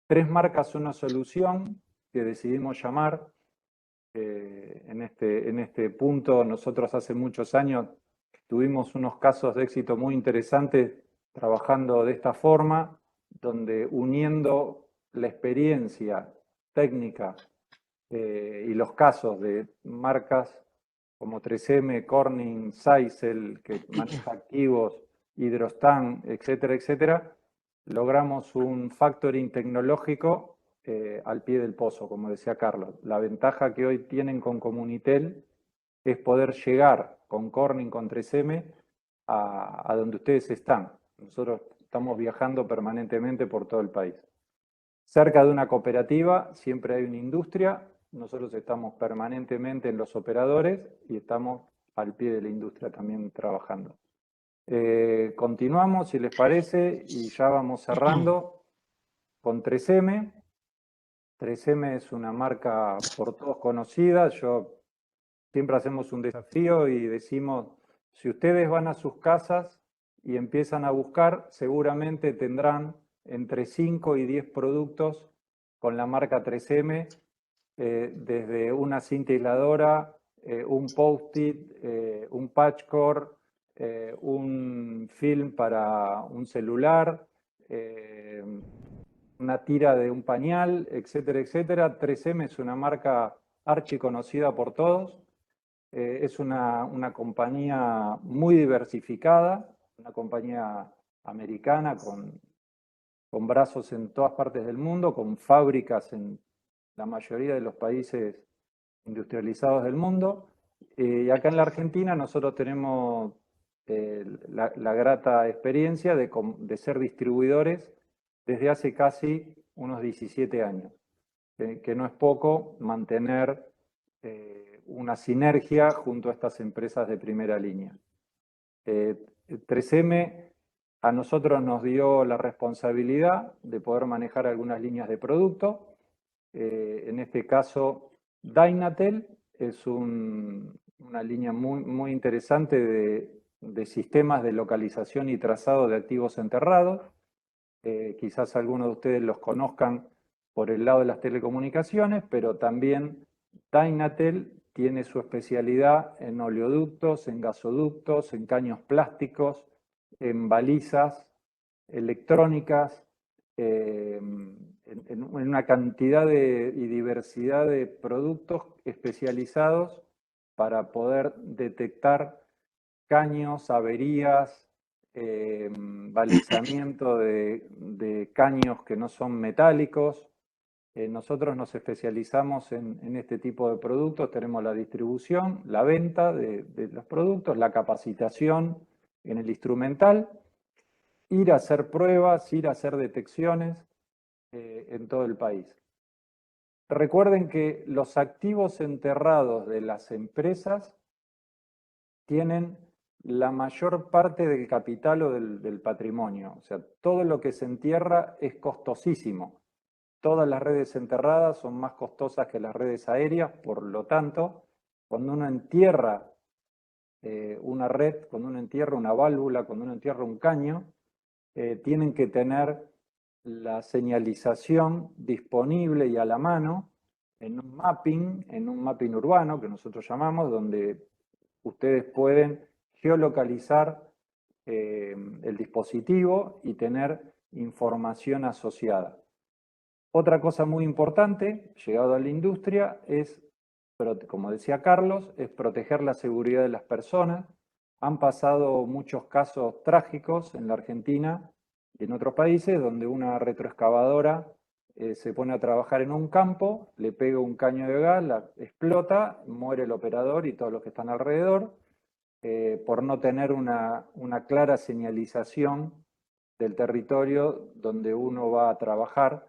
3 marcas, una solución que decidimos llamar. En este punto, nosotros hace muchos años tuvimos unos casos de éxito muy interesantes trabajando de esta forma, donde uniendo la experiencia técnica y los casos de marcas como 3M, Corning, Zeissel, que maneja activos, Hidrostan, etcétera, etcétera, logramos un factoring tecnológico al pie del pozo, como decía Carlos. La ventaja que hoy tienen con Comunitel es poder llegar con Corning, con 3M, a donde ustedes están. Nosotros estamos viajando permanentemente por todo el país. Cerca de una cooperativa siempre hay una industria. Nosotros estamos permanentemente en los operadores y estamos al pie de la industria también trabajando. Continuamos, si les parece, y ya vamos cerrando con 3M. 3M es una marca por todos conocida. Siempre hacemos un desafío y decimos, si ustedes van a sus casas y empiezan a buscar, seguramente tendrán entre 5 y 10 productos con la marca 3M, desde una cinta aisladora, un post-it, un patch core, un film para un celular, una tira de un pañal, etcétera, etcétera. 3M es una marca archiconocida por todos. Es una compañía muy diversificada, una compañía americana con brazos en todas partes del mundo, con fábricas en la mayoría de los países industrializados del mundo. Y acá en la Argentina nosotros tenemos la grata experiencia de ser distribuidores desde hace casi unos 17 años, que no es poco mantener una sinergia junto a estas empresas de primera línea. 3M a nosotros nos dio la responsabilidad de poder manejar algunas líneas de producto. En este caso, Dynatel es una línea muy interesante de sistemas de localización y trazado de activos enterrados. Quizás algunos de ustedes los conozcan por el lado de las telecomunicaciones, pero también Dynatel tiene su especialidad en oleoductos, en gasoductos, en caños plásticos, en balizas electrónicas, en una cantidad y diversidad de productos especializados para poder detectar caños, averías, balizamiento de caños que no son metálicos. Nosotros nos especializamos en este tipo de productos, tenemos la distribución, la venta de los productos, la capacitación en el instrumental, ir a hacer pruebas, ir a hacer detecciones en todo el país. Recuerden que los activos enterrados de las empresas tienen la mayor parte del capital o del patrimonio. O sea, todo lo que se entierra es costosísimo. Todas las redes enterradas son más costosas que las redes aéreas, por lo tanto, cuando uno entierra una red, cuando uno entierra una válvula, cuando uno entierra un caño, tienen que tener la señalización disponible y a la mano en un mapping urbano que nosotros llamamos, donde ustedes pueden geolocalizar el dispositivo y tener información asociada. Otra cosa muy importante, llegado a la industria, es, como decía Carlos, es proteger la seguridad de las personas. Han pasado muchos casos trágicos en la Argentina y en otros países donde una retroexcavadora se pone a trabajar en un campo, le pega un caño de gas, la explota, muere el operador y todos los que están alrededor, por no tener una clara señalización del territorio donde uno va a trabajar.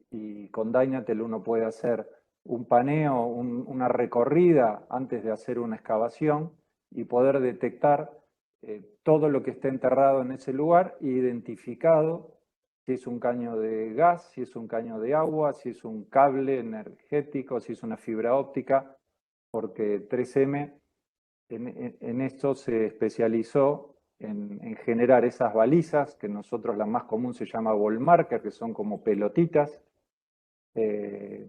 Y con Dynatel uno puede hacer un paneo, una recorrida antes de hacer una excavación y poder detectar todo lo que esté enterrado en ese lugar, identificado si es un caño de gas, si es un caño de agua, si es un cable energético, si es una fibra óptica, porque 3M en esto se especializó en generar esas balizas, que nosotros la más común se llama ball marker, que son como pelotitas de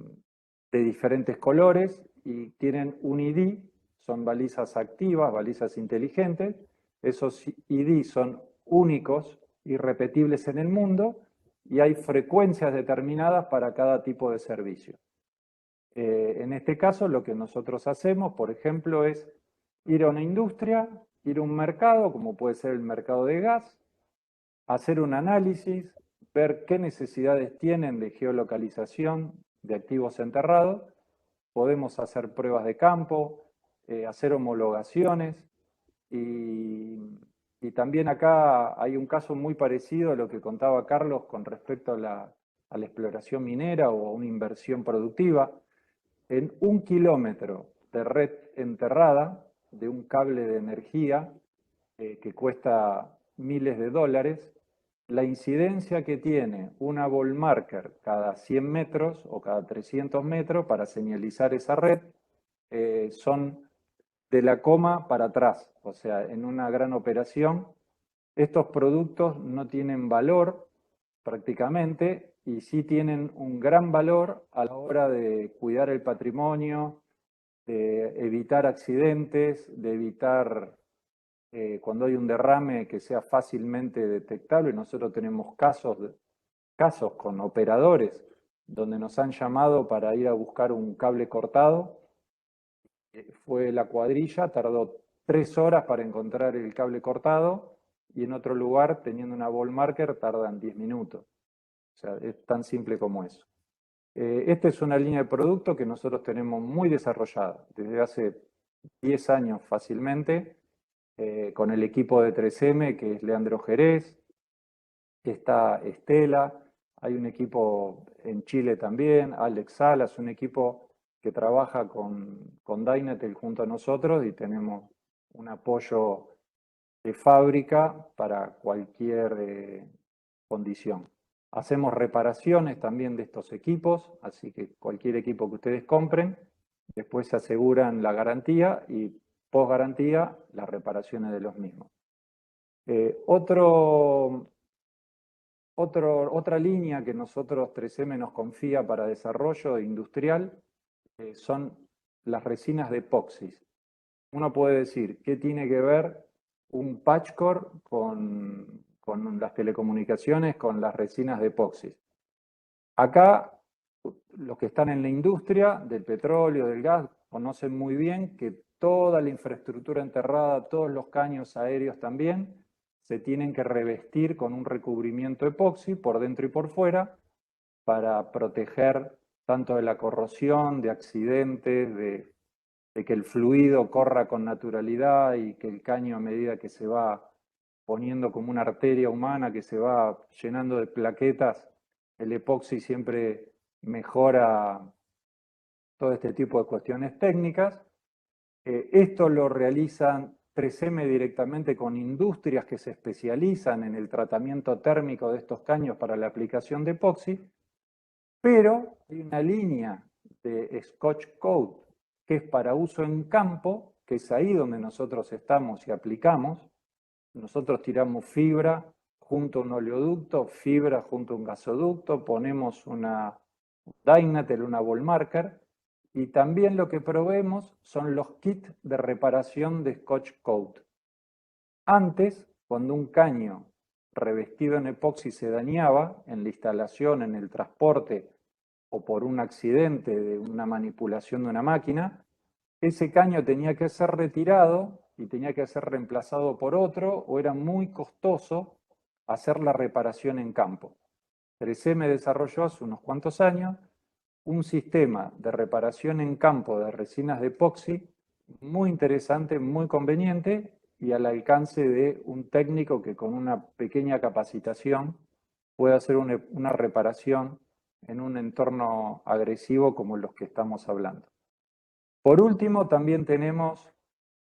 diferentes colores y tienen un ID, son balizas activas, balizas inteligentes. Esos ID son únicos, irrepetibles en el mundo y hay frecuencias determinadas para cada tipo de servicio. En este caso, lo que nosotros hacemos, por ejemplo, es ir a una industria, ir a un mercado, como puede ser el mercado de gas, hacer un análisis, ver qué necesidades tienen de geolocalización de activos enterrados. Podemos hacer pruebas de campo, hacer homologaciones y también acá hay un caso muy parecido a lo que contaba Carlos con respecto a la exploración minera o a una inversión productiva. En 1 kilómetro de red enterrada, de un cable de energía que cuesta miles de dólares, la incidencia que tiene una ball marker cada 100 metros o cada 300 metros para señalizar esa red son de la coma para atrás. O sea, en una gran operación, estos productos no tienen valor prácticamente y sí tienen un gran valor a la hora de cuidar el patrimonio, de evitar accidentes, de evitar cuando hay un derrame que sea fácilmente detectable. Nosotros tenemos casos con operadores donde nos han llamado para ir a buscar un cable cortado. Fue la cuadrilla, tardó 3 horas para encontrar el cable cortado y en otro lugar, teniendo una ball marker, tardan 10 minutos. O sea, es tan simple como eso. Esta es una línea de producto que nosotros tenemos muy desarrollada desde hace 10 años fácilmente, con el equipo de 3M, que es Leandro Jerez, está Estela, hay un equipo en Chile también, Alex Salas, un equipo que trabaja con Dynatel junto a nosotros y tenemos un apoyo de fábrica para cualquier condición. Hacemos reparaciones también de estos equipos, así que cualquier equipo que ustedes compren, después se aseguran la garantía y post garantía las reparaciones de los mismos. Otra línea que nosotros 3M nos confía para desarrollo industrial son las resinas de epoxis. Uno puede decir, ¿qué tiene que ver un patchcore con las telecomunicaciones, con las resinas de epoxis? Acá, los que están en la industria del petróleo, del gas, conocen muy bien que toda la infraestructura enterrada, todos los caños aéreos también, se tienen que revestir con un recubrimiento epoxi por dentro y por fuera para proteger tanto de la corrosión, de accidentes, de que el fluido corra con naturalidad y que el caño, a medida que se va poniendo como una arteria humana que se va llenando de plaquetas, el epoxi siempre mejora todo este tipo de cuestiones técnicas. Esto lo realizan 3M directamente con industrias que se especializan en el tratamiento térmico de estos caños para la aplicación de epoxi, pero hay una línea de Scotch Coat que es para uso en campo, que es ahí donde nosotros estamos y aplicamos. Nosotros tiramos fibra junto a un oleoducto, fibra junto a un gasoducto, ponemos una Dynatel, una ball marker, y también lo que proveemos son los kits de reparación de Scotch Coat. Antes, cuando un caño revestido en epoxi se dañaba en la instalación, en el transporte o por un accidente de una manipulación de una máquina, ese caño tenía que ser retirado y tenía que ser reemplazado por otro, o era muy costoso hacer la reparación en campo. 3M desarrolló hace unos cuantos años un sistema de reparación en campo de resinas de epoxi muy interesante, muy conveniente y al alcance de un técnico que con una pequeña capacitación puede hacer una reparación en un entorno agresivo como los que estamos hablando. Por último, también tenemos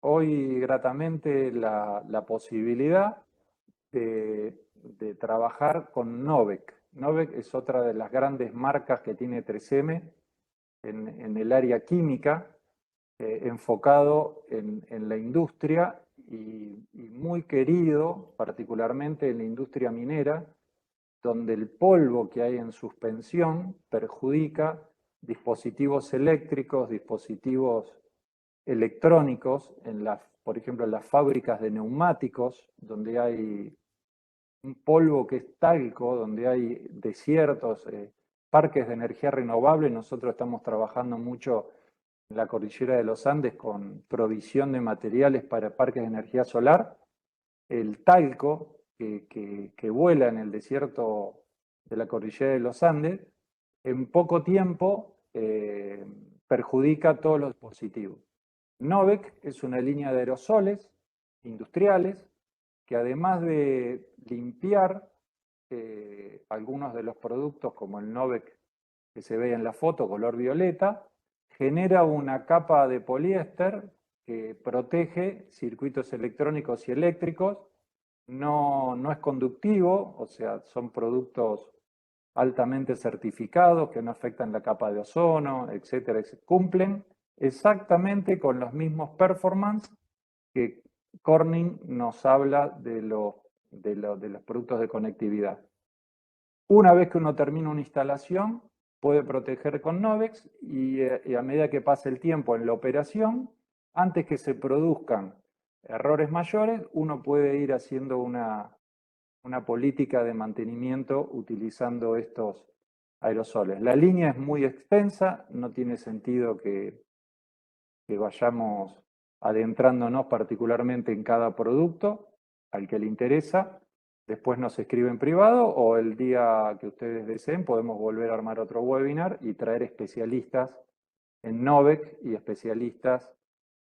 hoy gratamente la posibilidad de trabajar con Novec. Novec es otra de las grandes marcas que tiene 3M en el área química, enfocado en la industria y muy querido particularmente en la industria minera, donde el polvo que hay en suspensión perjudica dispositivos eléctricos, dispositivos electrónicos, por ejemplo, en las fábricas de neumáticos, donde hay un polvo que es talco, donde hay desiertos, parques de energía renovable. Nosotros estamos trabajando mucho en la cordillera de los Andes con provisión de materiales para parques de energía solar. El talco que vuela en el desierto de la cordillera de los Andes, en poco tiempo perjudica todos los dispositivos. Novec es una línea de aerosoles industriales que además de limpiar algunos de los productos como el Novec que se ve en la foto color violeta, genera una capa de poliéster que protege circuitos electrónicos y eléctricos, no es conductivo, o sea, son productos altamente certificados que no afectan la capa de ozono, etcétera, cumplen exactamente con los mismos performance que Corning nos habla de los productos de conectividad. Una vez que uno termina una instalación, puede proteger con Novex y a medida que pase el tiempo en la operación, antes que se produzcan errores mayores, uno puede ir haciendo una política de mantenimiento utilizando estos aerosoles. La línea es muy extensa, no tiene sentido que vayamos adentrándonos particularmente en cada producto al que le interesa. Después nos escribe en privado o el día que ustedes deseen podemos volver a armar otro webinar y traer especialistas en Novec y especialistas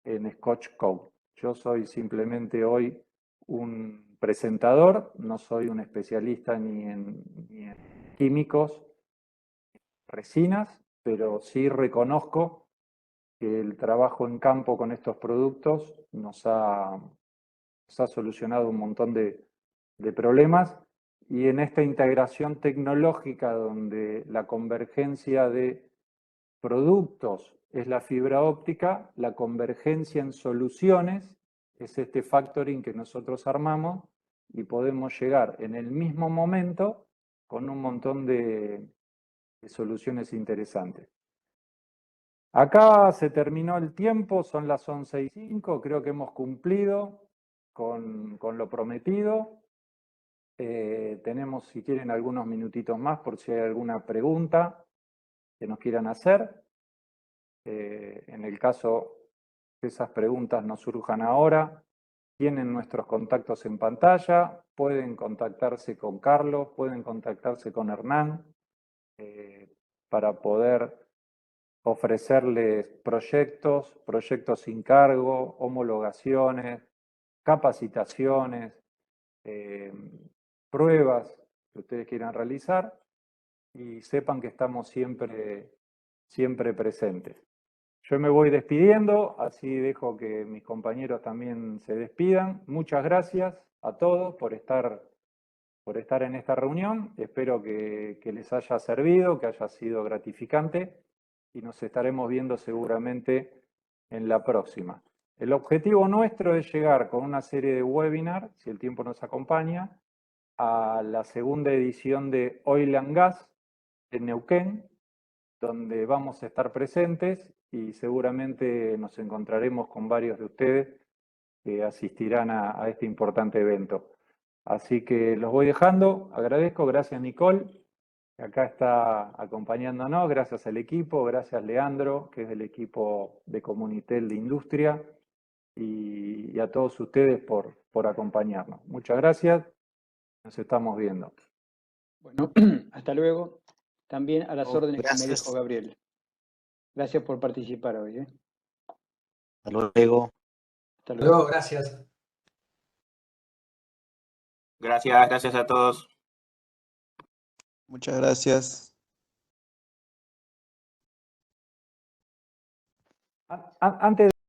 en Scotch Coat. Yo soy simplemente hoy un presentador, no soy un especialista ni en químicos, resinas, pero sí reconozco que el trabajo en campo con estos productos nos ha solucionado un montón de problemas, y en esta integración tecnológica donde la convergencia de productos es la fibra óptica, la convergencia en soluciones es este factoring que nosotros armamos y podemos llegar en el mismo momento con un montón de soluciones interesantes. Acá se terminó el tiempo, son las 11:05, creo que hemos cumplido con lo prometido. Tenemos, si quieren, algunos minutitos más por si hay alguna pregunta que nos quieran hacer. En el caso que esas preguntas nos surjan ahora, tienen nuestros contactos en pantalla, pueden contactarse con Carlos, pueden contactarse con Hernán para poder ofrecerles proyectos sin cargo, homologaciones, capacitaciones, pruebas que ustedes quieran realizar y sepan que estamos siempre presentes. Yo me voy despidiendo, así dejo que mis compañeros también se despidan. Muchas gracias a todos por estar en esta reunión. Espero que les haya servido, que haya sido gratificante y nos estaremos viendo seguramente en la próxima. El objetivo nuestro es llegar con una serie de webinars, si el tiempo nos acompaña, a la segunda edición de Oil and Gas en Neuquén, donde vamos a estar presentes y seguramente nos encontraremos con varios de ustedes que asistirán a este importante evento. Así que los voy dejando, agradezco, gracias Nicole, que acá está acompañándonos, gracias al equipo, gracias Leandro, que es del equipo de Comunitel de Industria, y a todos ustedes por acompañarnos. Muchas gracias, nos estamos viendo. Bueno, hasta luego. También a las órdenes que me dijo Gabriel. Gracias por participar hoy. Hasta luego. Hasta luego. Gracias. Gracias a todos. Muchas gracias. Antes